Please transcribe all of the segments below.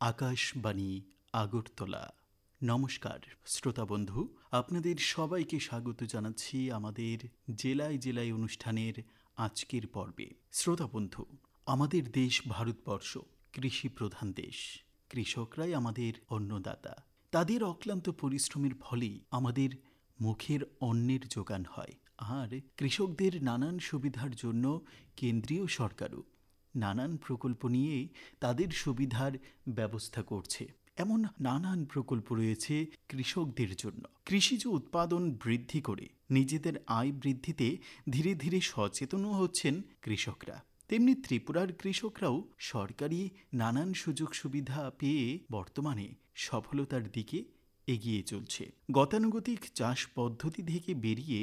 আকাশবাণী আগরতলা। নমস্কার শ্রোতা বন্ধু, আপনাদের সবাইকে স্বাগত জানাচ্ছি আমাদের জেলায় জেলায় অনুষ্ঠানের আজকের পর্বে। শ্রোতা বন্ধু, আমাদের দেশ ভারতবর্ষ কৃষি প্রধান দেশ। কৃষকরাই আমাদের অন্নদাতা। তাদের অক্লান্ত পরিশ্রমের ফলেই আমাদের মুখের অন্নের যোগান হয়। আর কৃষকদের নানান সুবিধার জন্য কেন্দ্রীয় সরকারও নানান প্রকল্প নিয়ে তাদের সুবিধার ব্যবস্থা করছে। এমন নানান প্রকল্প রয়েছে কৃষকদের জন্য। কৃষিজ উৎপাদন বৃদ্ধি করে নিজেদের আয় বৃদ্ধিতে ধীরে ধীরে সচেতনও হচ্ছেন কৃষকরা। তেমনি ত্রিপুরার কৃষকরাও সরকারি নানান সুযোগ সুবিধা পেয়ে বর্তমানে সফলতার দিকে এগিয়ে চলছে। গতানুগতিক চাষ পদ্ধতি থেকে বেরিয়ে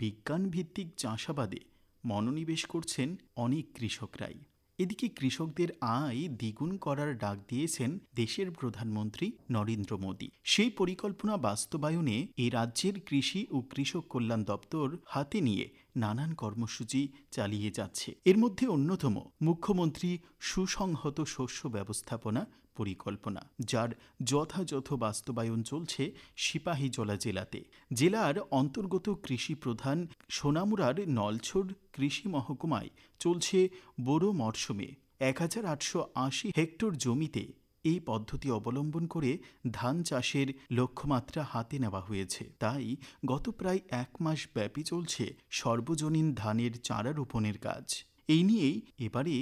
বিজ্ঞানভিত্তিক চাষাবাদে মনোনিবেশ করছেন অনেক কৃষকরাই। এদিকে কৃষকদের আয় দ্বিগুণ করার ডাক দিয়েছেন দেশের প্রধানমন্ত্রী নরেন্দ্র মোদী। সেই পরিকল্পনা বাস্তবায়নে এই রাজ্যের কৃষি ও কৃষক কল্যাণ দপ্তর হাতে নিয়ে নানান কর্মসূচি চালিয়ে যাচ্ছে। এর মধ্যে অন্যতম মুখ্যমন্ত্রী সুসংহত শস্য ব্যবস্থাপনা পরিকল্পনা, যার যথাযথ বাস্তবায়ন চলছে সিপাহীজলা জেলাতে। জেলার অন্তর্গত কৃষি প্রধান সোনামুড়ার নলছড় কৃষি মহকুমায় চলছে বোরো মরশুমে 1880 হেক্টর জমিতে এই পদ্ধতি অবলম্বন করে ধান চাষের লক্ষ্যমাত্রা হাতে নেওয়া হয়েছে। তাই গত প্রায় 1 মাস ব্যাপী চলছে সর্বজনীন ধানের চারা রোপণের কাজ। এই নিয়েই এবারে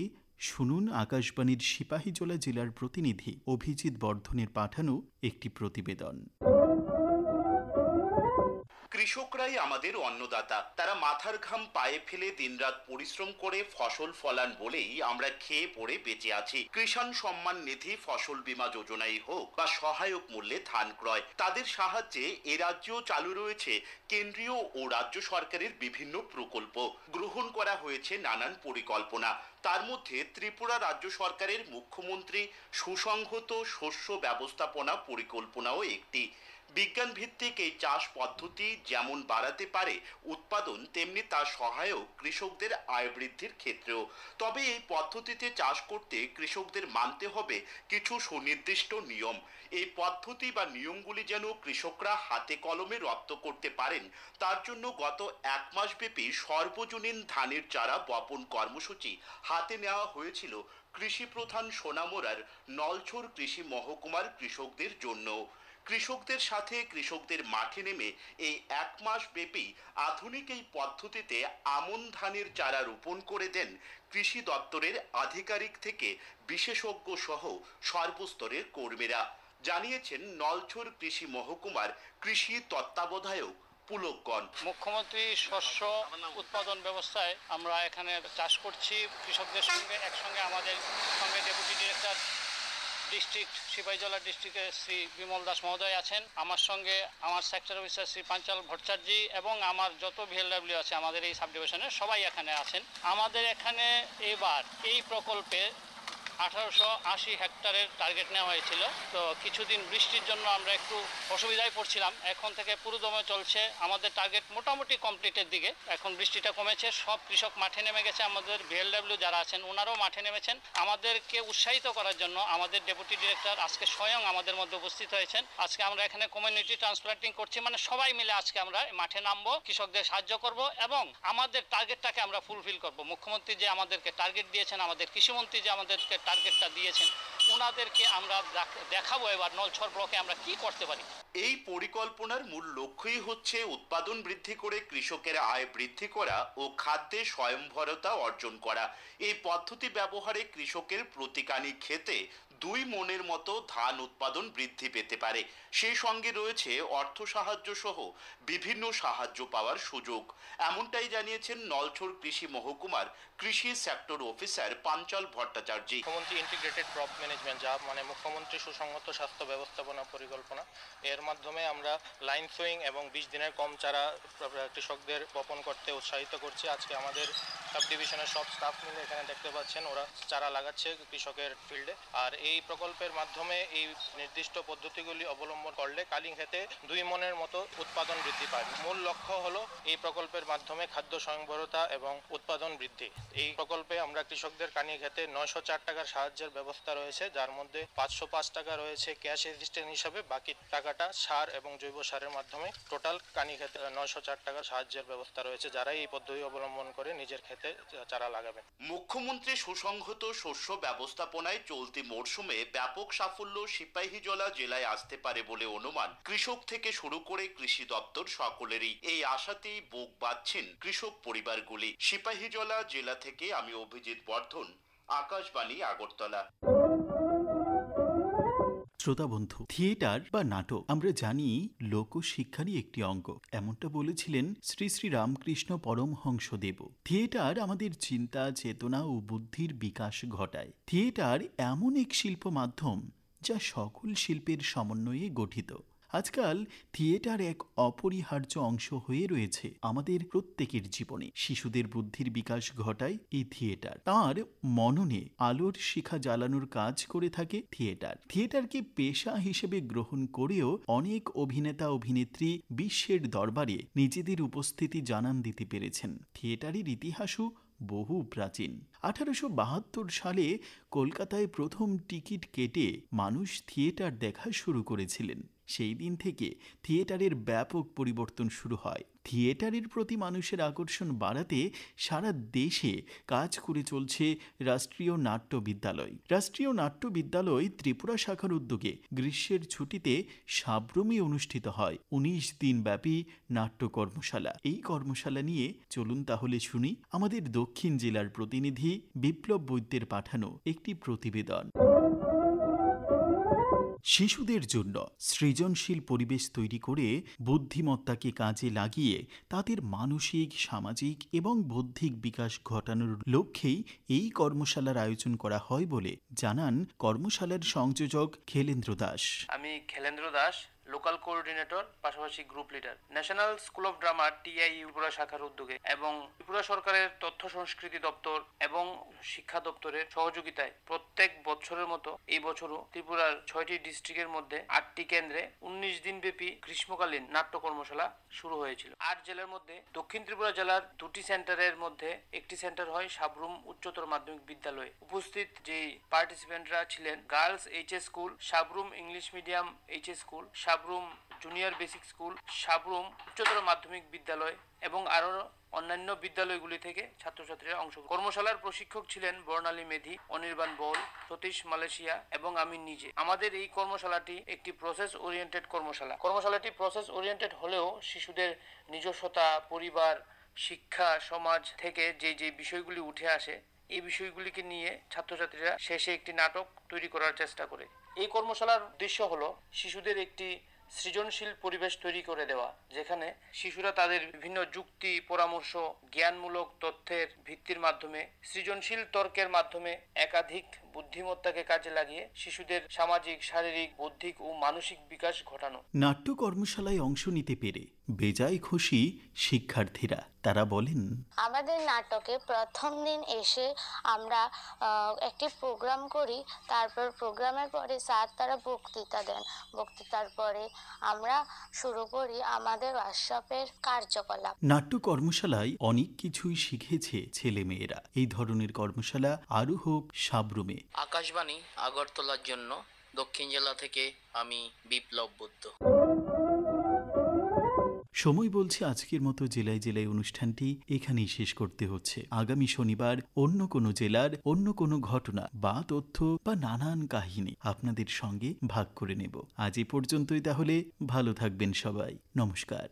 শুনুন আকাশবাণীর সিপাহীজলা জেলার প্রতিনিধি অভিজিৎ বর্ধনের পাঠানো একটি প্রতিবেদন। কৃষকরাই আমাদের অন্নদাতা। তারা মাথার ঘাম পায়ে ফেলে দিনরাত পরিশ্রম করে ফসল ফলান বলেই আমরা খেয়ে পড়ে বেঁচে আছি। কিষাণ সম্মান নিধি, ফসল বীমা যোজনাই হোক বা সহায়ক মূল্যে ধান ক্রয়, তাদের সাহায্যে এ রাজ্যেও চালু রয়েছে কেন্দ্রীয় ও রাজ্য সরকারের বিভিন্ন প্রকল্প। গ্রহণ করা হয়েছে নানান পরিকল্পনা। তার মধ্যে ত্রিপুরা রাজ্য সরকারের মুখ্যমন্ত্রী সুসংহত শস্য ব্যবস্থাপনা পরিকল্পনাও একটি। বিজ্ঞান ভিত্তিক এই চাষ পদ্ধতি যেমন বাড়াতে পারে উৎপাদন, তেমনি তার সহায়ক কৃষকদের আয় বৃদ্ধির ক্ষেত্রেও। তবে এই পদ্ধতিতে চাষ করতে কৃষকদের মানতে হবে কিছু সুনির্দিষ্ট নিয়ম। এই পদ্ধতি বা নিয়মগুলি যেন কৃষকরা হাতে কলমে রপ্ত করতে পারেন, তার জন্য গত 1 মাস ব্যাপী সর্বজনীন ধানের চারা বপন কর্মসূচি হাতে নেওয়া হয়েছিল কৃষি প্রধান সোনামুড়ার নলছড় কৃষি মহকুমার কৃষকদের জন্য। কৃষকদের সাথে কৃষকদের মাঠে নেমে এই 1 মাস ব্যাপী আধুনিক এই পদ্ধতিতে আমন ধানের চারা রোপণ করে দেন কৃষি দপ্তরের আধিকারিক থেকে বিশেষজ্ঞ সহ সর্বস্তরের কর্মীরা, জানিয়েছেন নলছড় কৃষি মহকুমার কৃষি তত্ত্বাবধায়ক পুলকগণ। মুখ্যমন্ত্রী শস্য উৎপাদন ব্যবস্থায় আমরা এখানে চাষ করছি কৃষকদের সঙ্গে। একসঙ্গে আমাদের সঙ্গে ডেপুটি ডিরেক্টর ডিস্ট্রিক্ট সিপাহীজলা ডিস্ট্রিক্টের শ্রী বিমল দাস মহোদয় আছেন, আমার সঙ্গে আমার সেক্টর অফিসার শ্রী পাঞ্চাল ভট্টাচার্যী এবং আমার যত ভিএলডব্লিউ আছে আমাদের এই সাব ডিভিশনের সবাই এখানে আছেন। আমাদের এখানে এবার এই প্রকল্পে 1880 হেক্টরের টার্গেট নেওয়া হয়েছিল। তো কিছুদিন বৃষ্টির জন্য আমরা একটু অসুবিধায় পড়ছিলাম। এখন থেকে পুরোদমে চলছে, আমাদের টার্গেট মোটামুটি কমপ্লিটের দিকে। এখন বৃষ্টিটা কমেছে, সব কৃষক মাঠে নেমে গেছে। আমাদের ভিএলডব্লিউ যারা আছেন ওনারাও মাঠে নেমেছেন আমাদেরকে উৎসাহিত করার জন্য। আমাদের ডেপুটি ডিরেক্টর আজকে স্বয়ং আমাদের মধ্যে উপস্থিত হয়েছেন। আজকে আমরা এখানে কমিউনিটি ট্রান্সপ্লান্টিং করছি, মানে সবাই মিলে আজকে আমরা মাঠে নামবো, কৃষকদের সাহায্য করব এবং আমাদের টার্গেটটাকে আমরা ফুলফিল করব। মুখ্যমন্ত্রী যে আমাদেরকে টার্গেট দিয়েছেন, আমাদের কৃষিমন্ত্রী যে আমাদেরকে টার্গেটটা দিয়েছেন, ওনাদেরকে আমরা দেখাবো এবার নলছড় ব্লকে আমরা কি করতে পারি। এই পরিকল্পনার মূল লক্ষ্যই হচ্ছে উৎপাদন বৃদ্ধি করে কৃষকের আয় বৃদ্ধি করা ও খাদ্যে স্বয়ংভরতা অর্জন করা। এই পদ্ধতি ব্যবহারে কৃষকের প্রতিকানি ক্ষেতে 2 মণের মতো ধান উৎপাদন বৃদ্ধি পেতে পারে। সেই সঙ্গে রয়েছে অর্থ সাহায্য সহ বিভিন্ন সাহায্য পাওয়ার সুযোগ। এমনটাই জানিয়েছেন নলছড় কৃষি মহকুমার কৃষি সেক্টর অফিসার পাঞ্চাল ভট্টাচার্য। মুখ্যমন্ত্রী ইন্টিগ্রেটেড ক্রপ ম্যানেজমেন্ট, যা মানে মুখ্যমন্ত্রী সুসংহত স্বাস্থ্য ব্যবস্থাপনা পরিকল্পনা, এর মাধ্যমে আমরা লাইন সোয়িং এবং 20 দিনের কম চারা কৃষকদের বপন করতে উৎসাহিত করছি। আজকে আমাদের সাব ডিভিশনের সব স্টাফ মিলে এখানে দেখতে পাচ্ছেন ওরা চারা লাগাচ্ছে কৃষকের ফিল্ডে। আর এই প্রকল্পের মাধ্যমে এই নির্দিষ্ট পদ্ধতিগুলি অবলম্বন করলে কালিংক্ষেতে 2 মনের মতো উৎপাদন বৃদ্ধি পায়। মূল লক্ষ্য হলো এই প্রকল্পের মাধ্যমে খাদ্য স্বয়ংবরতা এবং উৎপাদন বৃদ্ধি। এই প্রকল্পে আমরা কৃষকদের কানিক্ষেতে 904 টাকার সাহায্যের ব্যবস্থা রয়েছে, যার মধ্যে 505 টাকা রয়েছে ক্যাশ অ্যাসিস্ট্যান্স হিসাবে, বাকি টাকাটা সার এবং জৈব সারের মাধ্যমে টোটাল কানিক্ষেতে 904 টাকার সাহায্যের ব্যবস্থা রয়েছে, যারা এই পদ্ধতি অবলম্বন করে নিজের ক্ষেতে চারা লাগাবেন। মুখ্যমন্ত্রী সুসংহত শস্য ব্যবস্থাপনায় চলতি মরশুমে ব্যাপক সাফল্য সিপাহীজলা জেলায় আসতে পারে বলে অনুমান কৃষক থেকে শুরু করে কৃষি দপ্তর সকলেরই। এই আশাতেই বুক বাঁধছেন কৃষক পরিবারগুলি। সিপাহীজলা জেলা থেকে আমি অভিজিৎ বর্ধন, আকাশবাণী আগরতলা। শ্রোতা বন্ধু, থিয়েটার বা নাটক আমরা জানি লোকশিক্ষারই একটি অঙ্গ, এমনটা বলেছিলেন শ্রী শ্রী রামকৃষ্ণ পরমহংসদেব। থিয়েটার আমাদের চিন্তা, চেতনা ও বুদ্ধির বিকাশ ঘটায়। থিয়েটার এমন এক শিল্প মাধ্যম যা সকল শিল্পের সমন্বয়ে গঠিত। আজকাল থিয়েটার এক অপরিহার্য অংশ হয়ে রয়েছে আমাদের প্রত্যেকের জীবনে। শিশুদের বুদ্ধির বিকাশ ঘটায় এই থিয়েটার। তার মননে আলোর শিখা জ্বালানোর কাজ করে থাকে থিয়েটার। থিয়েটারকে পেশা হিসেবে গ্রহণ করেও অনেক অভিনেতা অভিনেত্রী বিশ্বের দরবারে নিজেদের উপস্থিতি জানান দিতে পেরেছেন। থিয়েটারের ইতিহাসও বহু প্রাচীন। 1872 সালে কলকাতায় প্রথম টিকিট কেটে মানুষ থিয়েটার দেখা শুরু করেছিলেন। সেই দিন থেকে থিয়েটারের ব্যাপক পরিবর্তন শুরু হয়। থিয়েটারের প্রতি মানুষের আকর্ষণ বাড়াতে সারা দেশে কাজ করে চলছে রাষ্ট্রীয় নাট্য বিদ্যালয়। রাষ্ট্রীয় নাট্য বিদ্যালয় ত্রিপুরা শাখার উদ্যোগে গ্রীষ্মের ছুটিতে সাব্রমে অনুষ্ঠিত হয় 19 দিন ব্যাপী নাট্য কর্মশালা। এই কর্মশালা নিয়ে চলুন তাহলে শুনি আমাদের দক্ষিণ জেলার প্রতিনিধি বিপ্লব বৈদ্যের পাঠানো একটি প্রতিবেদন। শিশুদের জন্য সৃজনশীল পরিবেশ তৈরি করে বুদ্ধিমত্তাকে কাজে লাগিয়ে তাদের মানসিক, সামাজিক এবং বৌদ্ধিক বিকাশ ঘটানোর লক্ষ্যেই এই কর্মশালার আয়োজন করা হয় বলে জানান কর্মশালার সংযোজক খেলেন্দ্র দাস। আমি খেলেন্দ্র দাস, লোকাল কোঅর্ডিনেটর, পাশাপাশি group leader. National school of drama TIU Tripura শাখার উদ্যোগে এবং ত্রিপুরা সরকারের তথ্য সংস্কৃতি দপ্তর এবং শিক্ষা দপ্তরের সহযোগিতায় প্রত্যেক বছরের মতো এই বছরও ত্রিপুরার 6টি ডিস্ট্রিক্টের মধ্যে 8টি কেন্দ্রে 19 দিন ব্যাপী গ্রীষ্মকালীন নাট্য কর্মশালা শুরু হয়েছিল। 8 জেলার মধ্যে দক্ষিণ ত্রিপুরা জেলার 2টি সেন্টারের মধ্যে একটি সেন্টার হয় সাবরুম উচ্চতর মাধ্যমিক বিদ্যালয়ে। উপস্থিত যে পার্টিসিপেন্টরা ছিলেন girls HS school, Sabroom English medium HS school, Sabroom junior basic school, Sabroom উচ্চতর মাধ্যমিক বিদ্যালয় এবং আরো অন্যান্য বিদ্যালয়গুলি থেকে ছাত্রছাত্রীরা অংশগ্রহণ। কর্মশালার প্রশিক্ষক ছিলেন বর্ণালী মেধি, অনির্বাণ বল, সতীশ মালয়েশিয়া এবং আমি নিজে। আমাদের এই কর্মশালাটি একটি প্রসেস ওরিয়েন্টেড কর্মশালা। কর্মশালাটি প্রসেস ওরিয়েন্টেড হলেও শিশুদের নিজস্বতা, পরিবার, শিক্ষা, সমাজ থেকে যে বিষয়গুলি উঠে আসে এই বিষয়গুলিকে নিয়ে ছাত্রছাত্রীরা শেষে একটি নাটক তৈরি করার চেষ্টা করে। এই কর্মশালার উদ্দেশ্য হলো শিশুদের একটি সৃজনশীল পরিবেশ তৈরি করে দেওয়া, যেখানে শিশুরা তাদের বিভিন্ন যুক্তি, পরামর্শ, জ্ঞানমূলক তথ্যের ভিত্তির মাধ্যমে সৃজনশীল তর্কের মাধ্যমে একাধিক বুদ্ধিমত্তাকে কাজে লাগিয়ে শিশুদের সামাজিক, শারীরিক, বৌদ্ধিক ও মানসিক বিকাশ ঘটানো। নাট্য কর্মশালায় অংশ নিতে পেরে বেজায় খুশি শিক্ষার্থীরা। তারা বলেন, আমাদের নাটকে প্রথম দিন এসে আমরা একটি প্রোগ্রাম করি, তারপর প্রোগ্রামের পরে স্যার তারা বক্তৃতা দেন। বক্তৃতার পরে আমরা শুরু করি আমাদের ওয়ার্কশপের কার্যকলাপ। নাট্য কর্মশালায় অনেক কিছুই শিখেছে ছেলে মেয়েরা। এই ধরনের কর্মশালা আরো হোক সাবরুমে। আকাশবাণী আগরতলার জন্য দক্ষিণ জেলা থেকে আমি বিপ্লব বৈদ্য। সময় বলছে আজকের মতো জেলায় জেলায় অনুষ্ঠানটি এখানেই শেষ করতে হচ্ছে। আগামী শনিবার অন্য কোনো জেলার অন্য কোনো ঘটনা বা তথ্য বা নানান কাহিনী আপনাদের সঙ্গে ভাগ করে নেব। আজ এ পর্যন্তই, তাহলে ভালো থাকবেন সবাই। নমস্কার।